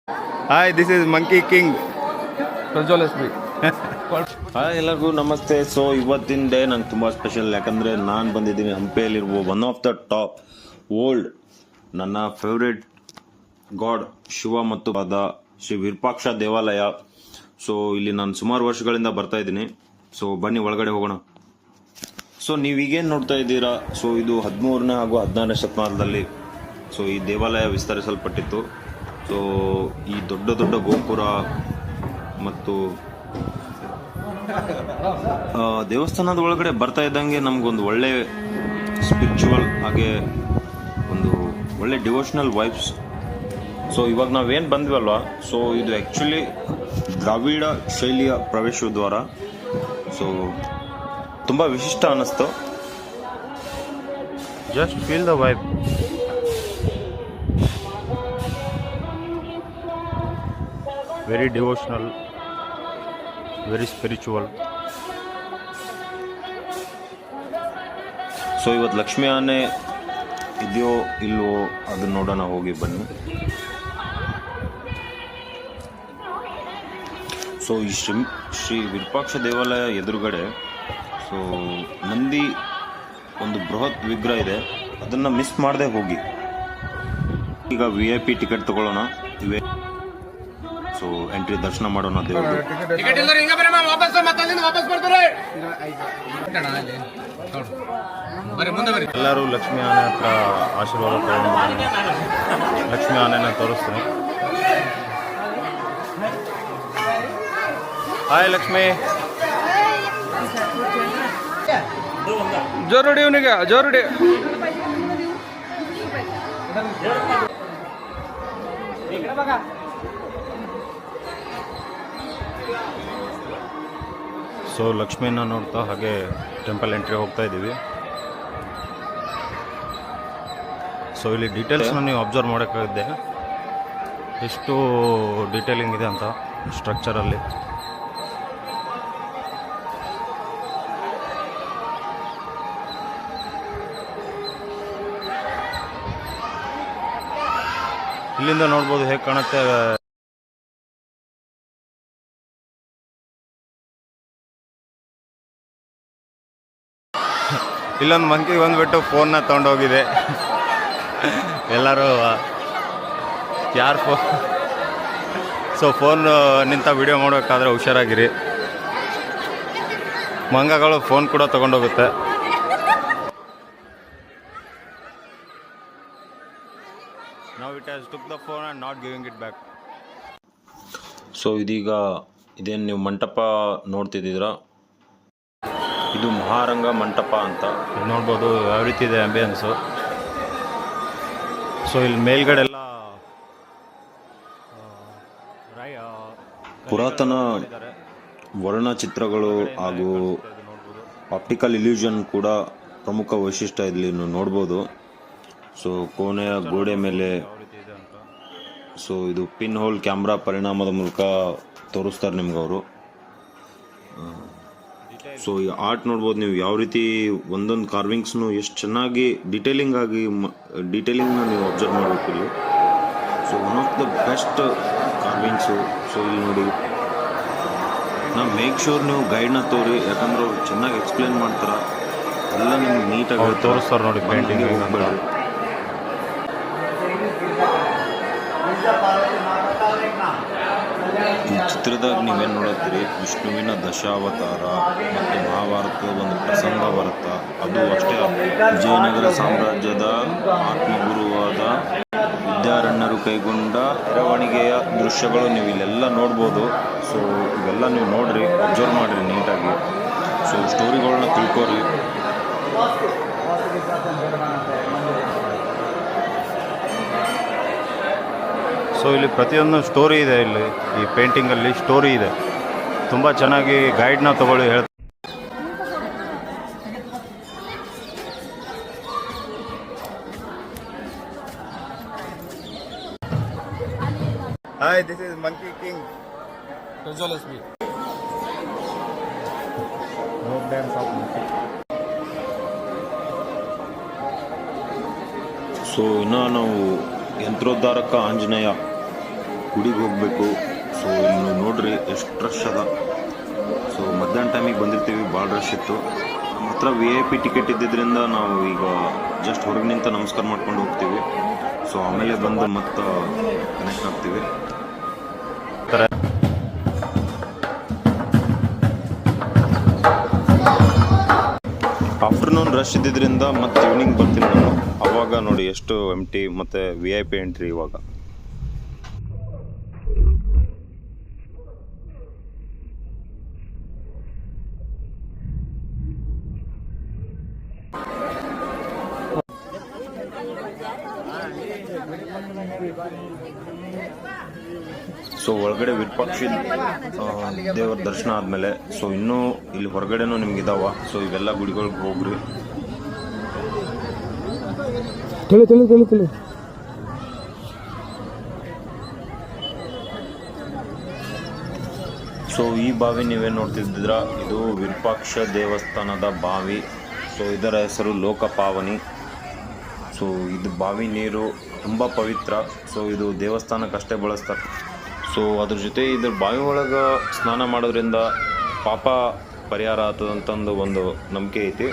Hi, this is Monkey King. ಪ್ರಜ್ವಲಿಸ್ಬಿ. Hi ಎಲ್ಲರಿಗೂ ನಮಸ್ತೆ. ಸೊ ಇವತ್ತಿನ ಡೇ ನಂಗೆ ತುಂಬ ಸ್ಪೆಷಲ್, ಯಾಕಂದರೆ ನಾನು ಬಂದಿದ್ದೀನಿ ಹಂಪಿಯಲ್ಲಿರುವ one of the top old ನನ್ನ ಫೇವ್ರೇಟ್ ಗಾಡ್ ಶಿವ ಮತ್ತು ಪಾದ ಶ್ರೀ ವಿರೂಪಾಕ್ಷ ದೇವಾಲಯ. ಸೊ ಇಲ್ಲಿ ನಾನು ಸುಮಾರು ವರ್ಷಗಳಿಂದ ಬರ್ತಾ ಇದ್ದೀನಿ. ಸೊ ಬನ್ನಿ ಒಳಗಡೆ ಹೋಗೋಣ. ಸೊ ನೀವೀಗೇನು ನೋಡ್ತಾ ಇದ್ದೀರಾ, ಸೊ ಇದು 13ನೇ ಹಾಗೂ 16ನೇ ಶತಮಾನದಲ್ಲಿ ಸೊ ಈ ದೇವಾಲಯ ವಿಸ್ತರಿಸಲ್ಪಟ್ಟಿತ್ತು. ಸೊ ಈ ದೊಡ್ಡ ದೊಡ್ಡ ಗೋಪುರ ಮತ್ತು ದೇವಸ್ಥಾನದ ಒಳಗಡೆ ಬರ್ತಾ ಇದ್ದಂಗೆ ನಮಗೊಂದು ಒಳ್ಳೆ ಸ್ಪಿರಿಚುವಲ್ ಹಾಗೆ ಒಂದು ಒಳ್ಳೆ ಡಿವೋಷನಲ್ ವೈಬ್ಸ್. ಸೊ ಇವಾಗ ನಾವೇನು ಬಂದ್ವಲ್ವ, ಸೊ ಇದು ಆ್ಯಕ್ಚುಲಿ ದ್ರಾವಿಡ ಶೈಲಿಯ ಪ್ರವೇಶ ದ್ವಾರ. ಸೊ ತುಂಬ ವಿಶಿಷ್ಟ ಅನ್ನಿಸ್ತು. Just feel the vibe. Very devotional, very spiritual. So ಇವತ್ತು ಲಕ್ಷ್ಮೀ ಆನೆ ಇದೆಯೋ ಇಲ್ವೋ ಅದನ್ನ ನೋಡೋಣ, ಹೋಗಿ ಬನ್ನಿ. ಸೊ ಈ ಶ್ರೀ ವಿರೂಪಾಕ್ಷ ದೇವಾಲಯ ಎದುರುಗಡೆ ಸೊ ನಂದಿ ಒಂದು ಬೃಹತ್ ವಿಗ್ರಹ ಇದೆ, ಅದನ್ನು ಮಿಸ್ ಮಾಡದೆ ಹೋಗಿ. ಈಗ VIP ಟಿಕೆಟ್ ತಗೊಳ್ಳೋಣ. ಇವೆ ಸೊ ಎಂಟ್ರಿ ದರ್ಶನ ಮಾಡೋಣ ದೇವರು. ಎಲ್ಲರೂ ಲಕ್ಷ್ಮೀ ಆನೆ ಹತ್ರ ಆಶೀರ್ವಾದ ತಗೊಂಡು ಲಕ್ಷ್ಮೀ ಆನೆನ ತೋರಿಸ್ತೀನಿ. ಹಾಯ್ ಲಕ್ಷ್ಮಿ. ಜೋರುಡಿ ಇವನಿಗೆ ಜೋರುಡಿ. ಸೊ ಲಕ್ಷ್ಮಿನ ನೋಡ್ತಾ ಹಾಗೆ ಟೆಂಪಲ್ ಎಂಟ್ರಿ ಹೋಗ್ತಾ ಇದ್ದೀವಿ. ಸೊ ಇಲ್ಲಿ ಡೀಟೇಲ್ಸ್ನ ನೀವು ಅಬ್ಸರ್ವ್ ಮಾಡೋಕ್ಕಾಗಿದೆ, ಎಷ್ಟು ಡೀಟೇಲಿಂಗ್ ಇದೆ ಅಂತ ಸ್ಟ್ರಕ್ಚರಲ್ಲಿ. ಇಲ್ಲಿಂದ ನೋಡ್ಬೋದು ಹೇಗೆ ಕಾಣುತ್ತೆ. ಇಲ್ಲೊಂದು ಮಂಕಿ ಬಂದ್ಬಿಟ್ಟು ಫೋನ್ನ ತೊಗೊಂಡೋಗಿದೆ. ಎಲ್ಲರೂ ಯಾರು ಸೊ ಫೋನ್ ನಿಂತ ವಿಡಿಯೋ ಮಾಡಬೇಕಾದ್ರೆ ಹುಷಾರಾಗಿರಿ, ಮಂಗಗಳು ಫೋನ್ ಕೂಡ ತೊಗೊಂಡೋಗುತ್ತೆ. Now it has took the phone and not giving it back. So ಇದೀಗ ಇದೇನು ನೀವು ಮಂಟಪ ನೋಡ್ತಿದ್ದೀರಾ, ಇದು ಮಹಾರಂಗ ಮಂಟಪ ಅಂತ. ನೋಡ್ಬೋದು ಯಾವ ರೀತಿ ಇದೆ ಆಂಬಿಯನ್ಸು. ಸೊ ಇಲ್ಲಿ ಮೇಲ್ಗಡೆ ಎಲ್ಲ ಪುರಾತನ ವರ್ಣಚಿತ್ರಗಳು ಹಾಗೂ ಆಪ್ಟಿಕಲ್ ಇಲ್ಯೂಷನ್ ಕೂಡ ಪ್ರಮುಖ ವೈಶಿಷ್ಟ್ಯ ಇಲ್ಲಿ ನೀವು ನೋಡ್ಬೋದು. ಸೊ ಕೋಣೆಯ ಗೋಡೆ ಮೇಲೆ ಸೊ ಇದು ಪಿನ್ ಹೋಲ್ ಕ್ಯಾಮ್ರಾ ಪರಿಣಾಮದ ಮೂಲಕ ತೋರಿಸ್ತಾರೆ ನಿಮ್ಗೆ ಅವರು. ಸೊ ಈ ಆರ್ಟ್ ನೋಡ್ಬೋದು ನೀವು, ಯಾವ ರೀತಿ ಒಂದೊಂದು ಕಾರ್ವಿಂಗ್ಸ್ನು ಎಷ್ಟು ಚೆನ್ನಾಗಿ ಡೀಟೇಲಿಂಗ್ನ ನೀವು ಅಬ್ಸರ್ವ್ ಮಾಡಬೇಕು ಇಲ್ಲಿ. So one of the best carvings. So ಇಲ್ಲಿ ನೋಡಿ, ನಾವು ಮೇಕ್ ಶೋರ್ ನೀವು ಗೈಡ್ನ ತೋರಿ, ಯಾಕಂದ್ರೆ ಅವ್ರು ಚೆನ್ನಾಗಿ ಎಕ್ಸ್ಪ್ಲೇನ್ ಮಾಡ್ತಾರೆ, ಎಲ್ಲ ನಿಮ್ಗೆ ನೀಟಾಗಿ ತೋರಿಸ್ತಾರೆ ನೋಡಿ ಪೇಂಟಿಂಗ್. ಈ ಚಿತ್ರದಾಗ ನೀವೇನು ನೋಡುತ್ತೀರಿ, ವಿಷ್ಣುವಿನ ದಶಾವತಾರ ಮತ್ತು ಮಹಾಭಾರತದ ಒಂದು ಪ್ರಸಂಗ ಬರುತ್ತಾ, ಅದು ಅಷ್ಟೇ ವಿಜಯನಗರ ಸಾಮ್ರಾಜ್ಯದ ಆತ್ಮಗುರುವಾದ ವಿದ್ಯಾರಣ್ಯರು ಕೈಗೊಂಡ ಮೆರವಣಿಗೆಯ ದೃಶ್ಯಗಳು ನೀವು ಇಲ್ಲೆಲ್ಲ ನೋಡ್ಬೋದು. ಸೊ ಇವೆಲ್ಲ ನೀವು ನೋಡ್ರಿ, ಅಬ್ಸರ್ವ್ ಮಾಡಿರಿ ನೀಟಾಗಿ. ಸೊ ಸ್ಟೋರಿಗಳನ್ನ ತಿಳ್ಕೊರಿ. ಸೊ ಇಲ್ಲಿ ಪ್ರತಿಯೊಂದು ಸ್ಟೋರಿ ಇದೆ, ಇಲ್ಲಿ ಈ ಪೇಂಟಿಂಗಲ್ಲಿ ಸ್ಟೋರಿ ಇದೆ. ತುಂಬ ಚೆನ್ನಾಗಿ ಗೈಡ್ನ ತಗೊಳ್ಳಿ ಹೇಳ್ತಾರೆ. Hi, this is Monkey King. ಪ್ರಜ್ವಲಿಸ್ಬಿ. ಸೊ ಇನ್ನು ನಾವು ಯಂತ್ರೋದ್ಧಾರಕ ಆಂಜನೇಯ ಗುಡಿಗೆ ಹೋಗಬೇಕು. ಸೊ ಇಲ್ಲಿ ನೋಡ್ರಿ ಎಷ್ಟು ರಶ್ ಅದ. ಸೊ ಮಧ್ಯಾಹ್ನ ಟೈಮಿಗೆ ಬಂದಿರ್ತೀವಿ, ಭಾಳ ರಶ್ ಇತ್ತು. ಮಾತ್ರ VIP ಟಿಕೆಟ್ ಇದ್ದಿದ್ದರಿಂದ ನಾವು ಈಗ ಜಸ್ಟ್ ಹೊರಗೆ ನಿಂತ ನಮಸ್ಕಾರ ಮಾಡ್ಕೊಂಡು ಹೋಗ್ತೀವಿ. ಸೊ ಆಮೇಲೆ ಬಂದು ಮತ್ತೆ ಕನೆಕ್ಟ್ ಆಗ್ತೀವಿ. ಆಫ್ಟರ್ನೂನ್ ರಶ್ ಇದ್ದಿದ್ದರಿಂದ ಮತ್ತೆ ಈವ್ನಿಂಗ್ ಬರ್ತೀನಿ ನಾನು. ಅವಾಗ ನೋಡಿ ಎಷ್ಟು ಎಂಟಿ ಮತ್ತು VIP ಎಂಟ್ರಿ ಇವಾಗ. ಸೊ ಒಳಗಡೆ ವಿರೂಪಾಕ್ಷ ದೇವರ ದರ್ಶನ ಆದಮೇಲೆ ಸೊ ಇನ್ನೂ ಇಲ್ಲಿ ಹೊರಗಡೆನೂ ನಿಮ್ಗೆ ಇದಾವ. ಸೊ ಇವೆಲ್ಲ ಗುಡಿಗಳಿಗೆ ಹೋಗ್ರಿ. ಸೊ ಈ ಬಾವಿ ನೀವೇನು ನೋಡ್ತಿದ್ದೀರಾ, ಇದು ವಿರೂಪಾಕ್ಷ ದೇವಸ್ಥಾನದ ಬಾವಿ. ಸೊ ಇದರ ಹೆಸರು ಲೋಕಪಾವನಿ. ಸೊ ಇದು ಬಾವಿ ನೀರು ತುಂಬ ಪವಿತ್ರ. ಸೊ ಇದು ದೇವಸ್ಥಾನಕ್ಕಷ್ಟೇ ಬಳಸ್ತಾರೆ. ಸೊ ಅದ್ರ ಜೊತೆ ಇದ್ರ ಬಾವಿ ಒಳಗೆ ಸ್ನಾನ ಮಾಡೋದ್ರಿಂದ ಪಾಪ ಪರಿಹಾರ ಆಗ್ತದಂತಂದು ಒಂದು ನಂಬಿಕೆ ಐತಿ.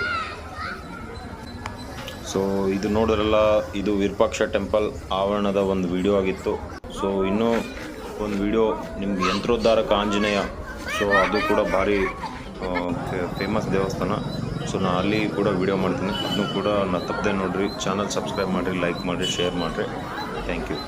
ಸೊ ಇದು ನೋಡಿರಲ್ಲ, ಇದು ವಿರೂಪಾಕ್ಷ ಟೆಂಪಲ್ ಆವರಣದ ಒಂದು ವಿಡಿಯೋ ಆಗಿತ್ತು. ಸೊ ಇನ್ನೂ ಒಂದು ವಿಡಿಯೋ ನಿಮ್ಗೆ ಯಂತ್ರೋದ್ಧಾರಕ ಆಂಜನೇಯ, ಸೊ ಅದು ಕೂಡ ಭಾರಿ ಫೇಮಸ್ ದೇವಸ್ಥಾನ. ಸೊ ನಾನು ಅಲ್ಲಿ ಕೂಡ ವಿಡಿಯೋ ಮಾಡ್ತೀನಿ, ಅದನ್ನು ಕೂಡ ನಾನು ತಪ್ಪದೆ ನೋಡಿರಿ. ಚಾನಲ್ ಸಬ್ಸ್ಕ್ರೈಬ್ ಮಾಡಿರಿ, ಲೈಕ್ ಮಾಡಿರಿ, ಶೇರ್ ಮಾಡಿರಿ. Thank you.